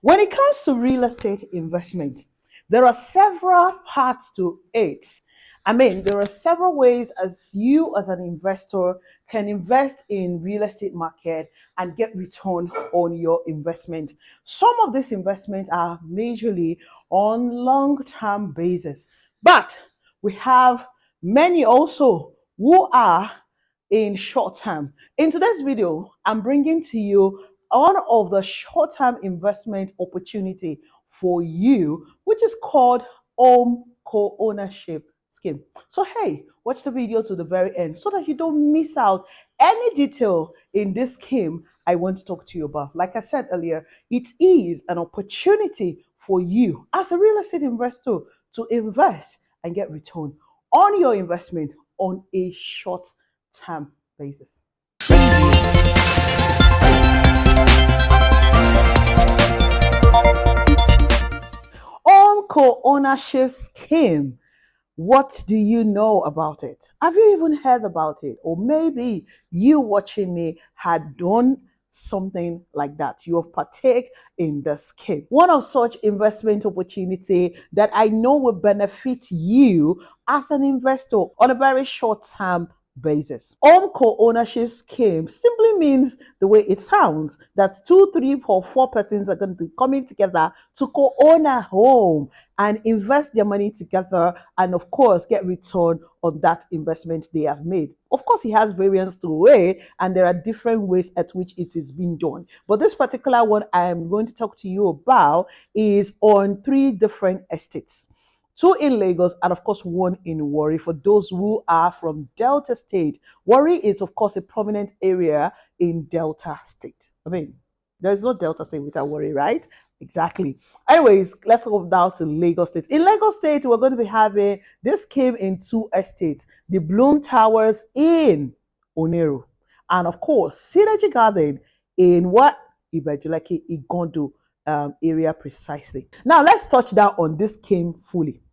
When it comes to real estate investment, there are several parts to it. There are several ways as you as an investor can invest in real estate market and get return on your investment. Some of these investments are majorly on long-term basis, but we have many also who are in short term. In today's video, I'm bringing to you one of the short-term investment opportunity for you, which is called home co-ownership scheme. So hey, watch the video to the very end so that you don't miss out any detail in this scheme I want to talk to you about. Like I said earlier, it is an opportunity for you as a real estate investor to invest and get return on your investment on a short-term basis. Home co-ownership scheme. What do you know about it? Have you even heard about it? Or maybe you watching me had done something like that. You have partake in the scheme. One of such investment opportunity that I know will benefit you as an investor on a very short term basis. Home co-ownership scheme simply means the way it sounds that 2, 3, or 4 persons are going to be coming together to co-own a home and invest their money together and of course get return on that investment they have made. Of course, it has variance to it and there are different ways at which it is being done. But this particular one I am going to talk to you about is on 3 different estates. 2 in Lagos and of course 1 in Warri for those who are from Delta State. Warri is of course a prominent area in Delta State. There's no Delta State without Warri, right? Exactly. Anyways, let's go down to Lagos State. In Lagos State, we're going to be having this came in 2 estates, the Bloom Towers in Oniru, and of course, Cynergy Garden in what Ibejuleke Igondo area precisely. Now, let's touch down on this scheme fully.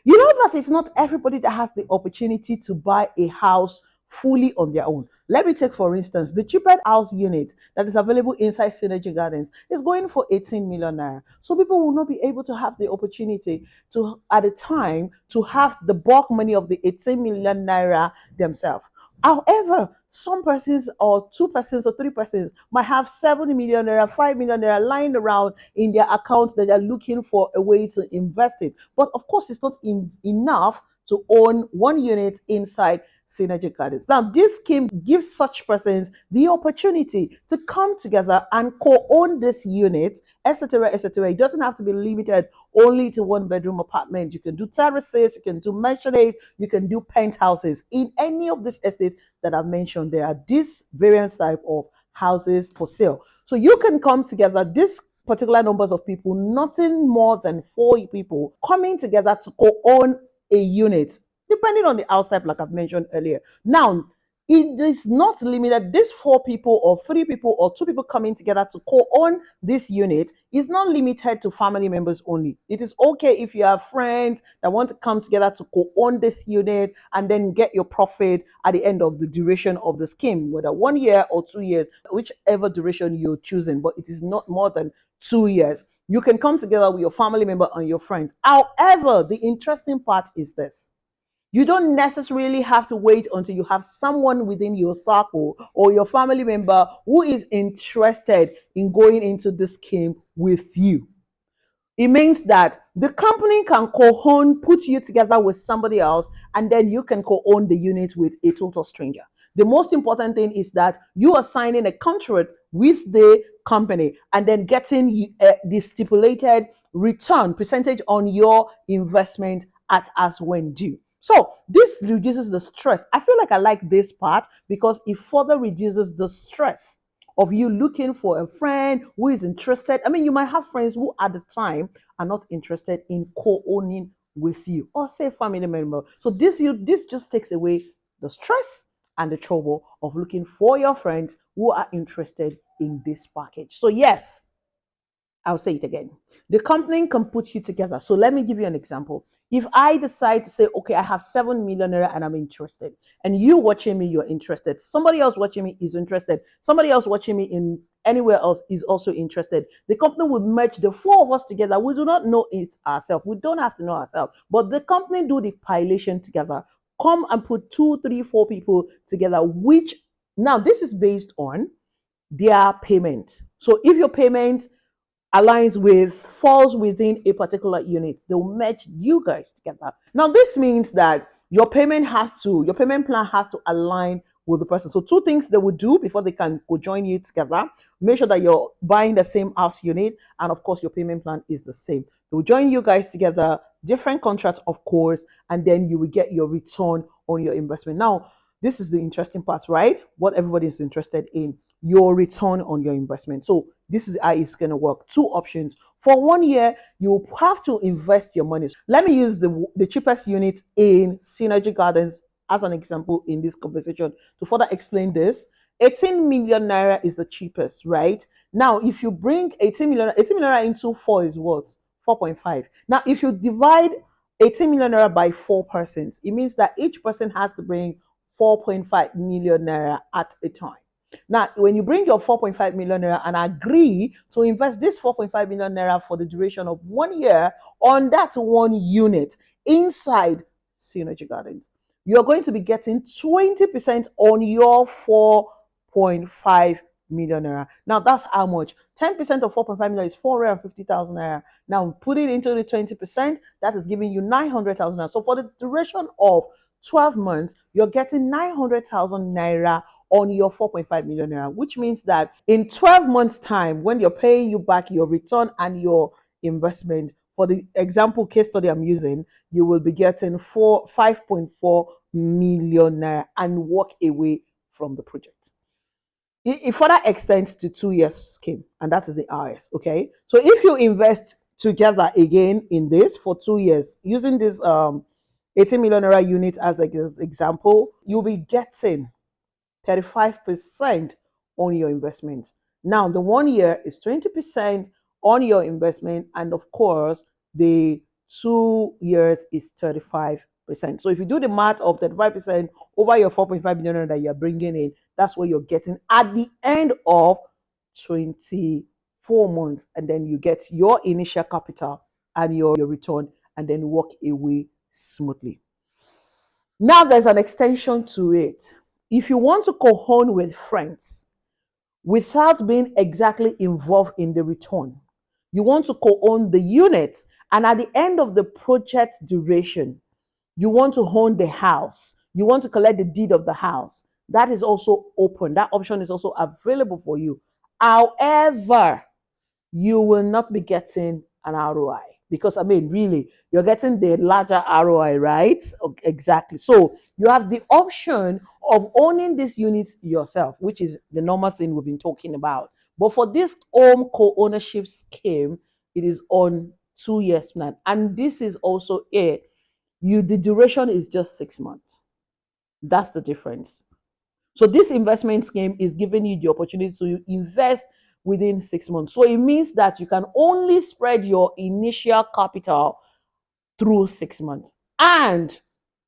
You know that it's not everybody that has the opportunity to buy a house fully on their own. Let me take, for instance, the cheapest house unit that is available inside Cynergy Gardens is going for 18 million naira. So people will not be able to have the opportunity to, at a time, to have the bulk money of the 18 million naira themselves. However, some persons or 2 persons or 3 persons might have 7 million naira, 5 million naira lying around in their account that they're looking for a way to invest it. But of course, it's not enough to own 1 unit inside Cynergy Gardens. Now, this scheme gives such persons the opportunity to come together and co-own this unit, etc., etc. It doesn't have to be limited only to 1-bedroom apartment. You can do terraces, you can do mansionates, you can do penthouses. In any of these estates that I've mentioned, there are these various type of houses for sale. So you can come together, this particular numbers of people, nothing more than 4 people coming together to co-own a unit, depending on the house type, like I've mentioned earlier. Now, it is not limited. These 4 people or 3 people or 2 people coming together to co-own this unit is not limited to family members only. It is okay if you have friends that want to come together to co-own this unit and then get your profit at the end of the duration of the scheme, whether 1 year or 2 years, whichever duration you're choosing, but it is not more than 2 years. You can come together with your family member and your friends. However, the interesting part is this. You don't necessarily have to wait until you have someone within your circle or your family member who is interested in going into this scheme with you. It means that the company can co-own, put you together with somebody else, and then you can co-own the unit with a total stranger. The most important thing is that you are signing a contract with the company and then getting the stipulated return percentage on your investment at as when due. So this reduces the stress. I feel like I like this part because it further reduces the stress of you looking for a friend who is interested. You might have friends who at the time are not interested in co-owning with you, or say family member. So this just takes away the stress and the trouble of looking for your friends who are interested in this package. So yes, I'll say it again. The company can put you together. So let me give you an example. If I decide to say, okay, I have 7 million naira and I'm interested, and you watching me, you're interested. Somebody else watching me is interested. Somebody else watching me in anywhere else is also interested. The company will merge the four of us together. We do not know it ourselves. We don't have to know ourselves, but the company do the pilation together. Come and put two, three, four people together, which now this is based on their payment. So if your payment aligns with falls within a particular unit, they'll merge you guys together. Now this means that your payment plan has to align with the person. So two things they will do before they can go join you together: make sure that you're buying the same house unit, and of course your payment plan is the same. They will join you guys together, different contracts of course, and then you will get your return on your investment. Now this is the interesting part, right? What everybody is interested in: your return on your investment. So this is how it's going to work. Two options. For 1 year, you have to invest your money. Let me use the cheapest unit in Cynergy Gardens as an example in this conversation to further explain this. 18 million naira is the cheapest, right? Now, if you bring 18 million naira into four is what? 4.5. Now, if you divide 18 million naira by four persons, it means that each person has to bring 4.5 million naira at a time. Now, when you bring your 4.5 million naira and agree to invest this 4.5 million naira for the duration of 1 year on that one unit inside Synergy Gardens, you're going to be getting 20% on your 4.5 million naira. Now, that's how much? 10% of 4.5 million is 450,000 naira. Now, put it into the 20%, that is giving you 900,000 naira. So, for the duration of 12 months, you're getting 900,000 naira on your 4.5 million naira, which means that in 12 months' time, when you're paying you back your return and your investment, for the example case study I'm using, you will be getting 5.4 million naira and walk away from the project. It further extends to 2 years scheme, and that is the RS. Okay, so if you invest together again in this for 2 years using this 18 million naira unit as an example, you'll be getting 35% on your investment. Now, the 1 year is 20% on your investment, and of course, the 2 years is 35%. So, if you do the math of 35% over your 4.5 million that you're bringing in, that's what you're getting at the end of 24 months. And then you get your initial capital and your return, and then walk away smoothly. Now, there's an extension to it. If you want to co-own with friends without being exactly involved in the return, you want to co-own the unit, and at the end of the project duration, you want to own the house, you want to collect the deed of the house, that is also open. That option is also available for you. However, you will not be getting an ROI, because I mean, really, you're getting the larger ROI, right? Exactly. So you have the option of owning this unit yourself, which is the normal thing we've been talking about. But for this home co-ownership scheme, it is on 2 years plan, and this is also it. The duration is just 6 months. That's the difference. So this investment scheme is giving you the opportunity to invest within 6 months. So it means that you can only spread your initial capital through 6 months. And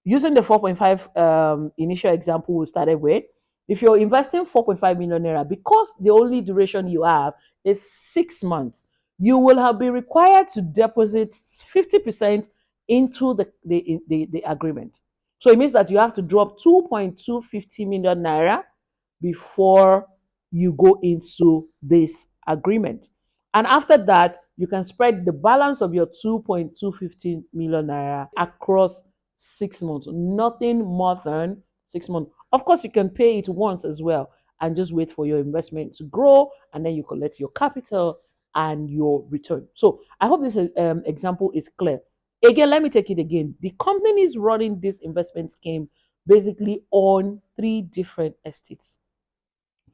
using the 4.5 initial example we started with, if you're investing 4.5 million naira, because the only duration you have is 6 months, you will have been required to deposit 50% into the agreement. So it means that you have to drop 2.250 million naira before you go into this agreement. And after that, you can spread the balance of your 2.215 million naira across 6 months, nothing more than 6 months. Of course, you can pay it once as well and just wait for your investment to grow, and then you collect your capital and your return. So I hope this example is clear. Again, let me take it again. The company is running this investment scheme basically on 3 different estates.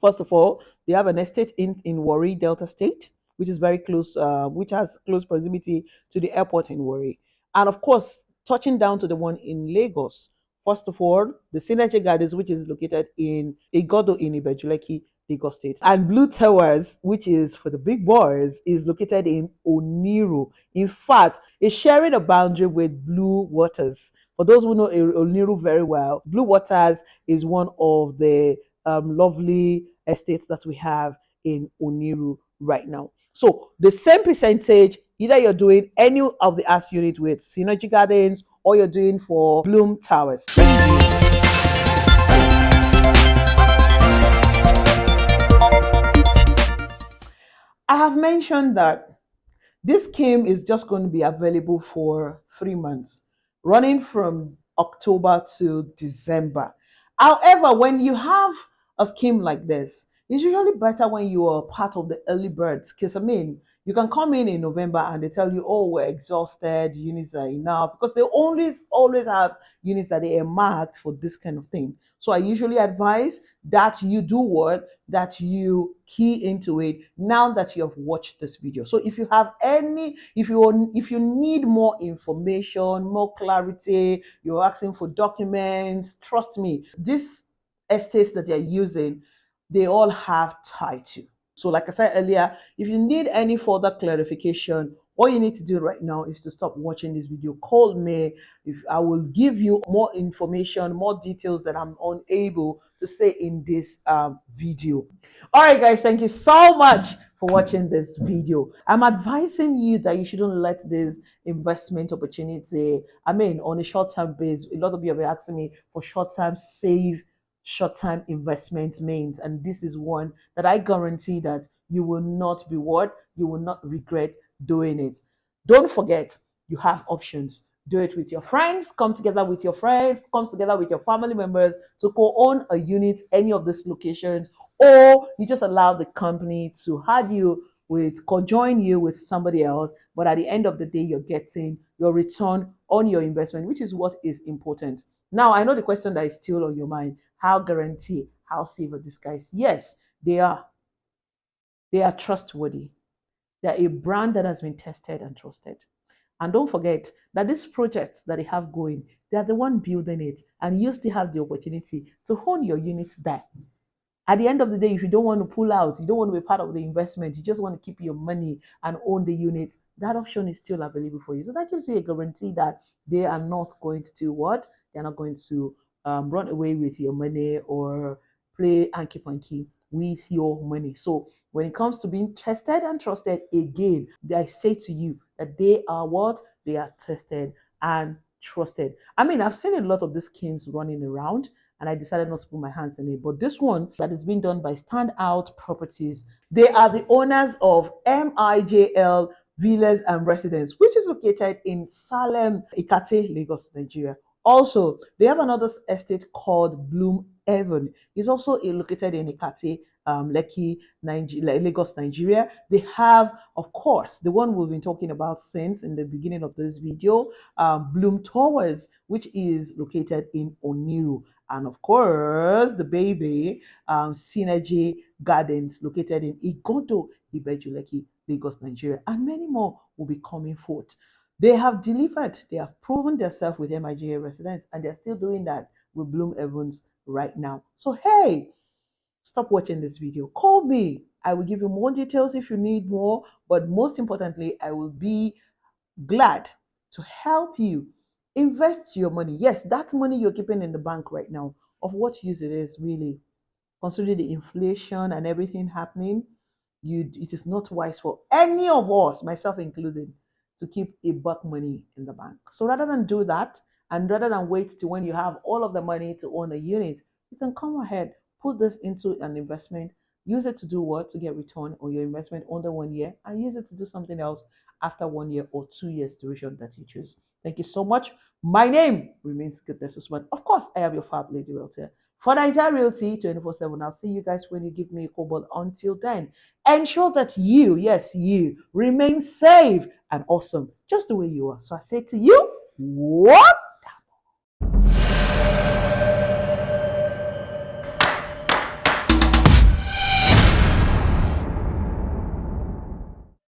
First of all, they have an estate in Warri, Delta State, which is very close, which has close proximity to the airport in Warri. And of course, touching down to the one in Lagos. First of all, the Synergy Gardens, which is located in Igodo in Ibejuleki, Lagos State. And Blue Towers, which is for the big boys, is located in Oniru. In fact, it's sharing a boundary with Blue Waters. For those who know Oniru very well, Blue Waters is one of the lovely estates that we have in Oniru right now. So the same percentage, either you're doing any of the ask unit with Cynergy Gardens or you're doing for Bloom Towers. I have mentioned that this scheme is just going to be available for 3 months, running from October to December. However, when you have a scheme like this, it's usually better when you are part of the early birds. Because, I mean, you can come in November and they tell you, oh, we're exhausted, units are enough. Because they always have units that they are marked for this kind of thing. So I usually advise that you do what? That you key into it now that you have watched this video. So if you have any, if you need more information, more clarity, you're asking for documents, trust me, these estates that they're using, they all have title. So like I said earlier, if you need any further clarification, all you need to do right now is to stop watching this video. Call me. If I will give you more information, more details that I'm unable to say in this video. All right, guys, thank you so much for watching this video. I'm advising you that you shouldn't let this investment opportunity, I mean, on a short-term base. A lot of you have been asking me for short-term save, short-term investment means, and this is one that I guarantee that you will not be what? You will not regret doing it. Don't forget, you have options. Do it with your friends, come together with your friends, come together with your family members to co-own a unit, any of these locations, or you just allow the company to have you with, conjoin you with somebody else, but at the end of the day, you're getting your return on your investment, which is what is important. Now, I know the question that is still on your mind, how guarantee, how safe are these guys? Yes, they are. They are trustworthy. They're a brand that has been tested and trusted. And don't forget that these projects that they have going, they are the one building it, and you still have the opportunity to own your units there. At the end of the day, if you don't want to pull out, you don't want to be part of the investment, you just want to keep your money and own the unit, that option is still available for you. So that gives you a guarantee that they are not going to do what? They're not going to run away with your money or play hanky panky with your money. So when it comes to being tested and trusted, again, I say to you that they are what? They are tested and trusted. I mean, I've seen a lot of these schemes running around and I decided not to put my hands in it. But this one that is being done by Standout Properties, they are the owners of MIJL Villas and Residence, which is located in Salem, Ikate, Lagos, Nigeria. Also, they have another estate called Bloom Heaven. It's also located in Ikate, Lekki, Lagos, Nigeria. They have, of course, the one we've been talking about since in the beginning of this video, Bloom Towers, which is located in Oniru. And of course, the baby, Cynergy Gardens, located in Igodo, Ibejuleki, Lagos, Nigeria, and many more will be coming forth. They have delivered, they have proven themselves with MIGA residents, and they're still doing that with Bloom Evans right now. So, hey, stop watching this video. Call me. I will give you more details if you need more, but most importantly, I will be glad to help you invest your money. Yes, that money you're keeping in the bank right now, of what use it is really, considering the inflation and everything happening, it is not wise for any of us, myself included, to keep a buck money in the bank. So rather than do that, and rather than wait till when you have all of the money to own a unit, you can come ahead, put this into an investment, use it to do what? To get return on your investment under 1 year, and use it to do something else after 1 year or 2 years duration that you choose. Thank you so much. My name remains Goodness Usman. Of course, I am your Fab Lady Realtor. For Nigeria Realty 24/7, I'll see you guys when you give me a call. Until then, ensure that you, yes, you, remain safe and awesome just the way you are. So I say to you, what?